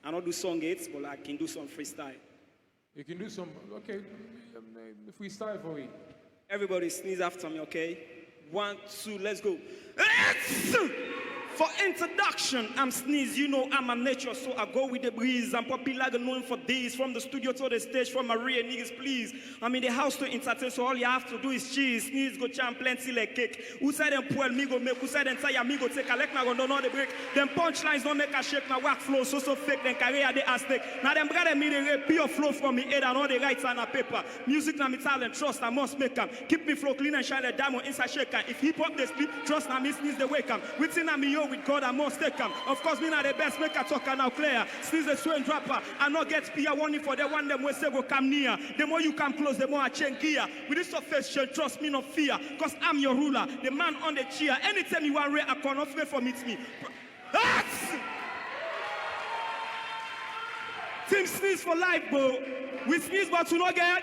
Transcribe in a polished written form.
I don't do song hits, but I can do some freestyle. You can do some, okay, freestyle for me. Everybody sneeze after me, okay? 1, 2, let's go. For introduction, I'm Sneeze, you know I'm a nature, so I go with the breeze. I'm popular, known for this. From the studio to the stage, from Maria, niggas, please. I'm in the house to entertain, so all you have to do is cheese. Sneeze, go champ, plenty like cake. Who said them pull, me go make, who said them tire, me go take. I like my gun, don't know the break. Them punchlines don't make a shake, my work flow, so fake, then career they aztec. Now them brother me, they rape pure flow from me head and all the rights on a paper. Music now me talent, trust, I must make them. Keep me flow clean and shine the diamond inside shaker. If hip hop they sleep, trust now me sneeze the wake them. Within me yo with God, I must take them. Of course, me not the best make a talk and now clear. Sneeze the swing dropper. I not get spear warning for the one them we say go come near. The more you come close, the more I change gear. With this affection, trust me, no fear. Cause I'm your ruler, the man on the chair. Anytime you want I can't afraid for meet me. Team Sneeze for life, bro. We sneeze, but you not get.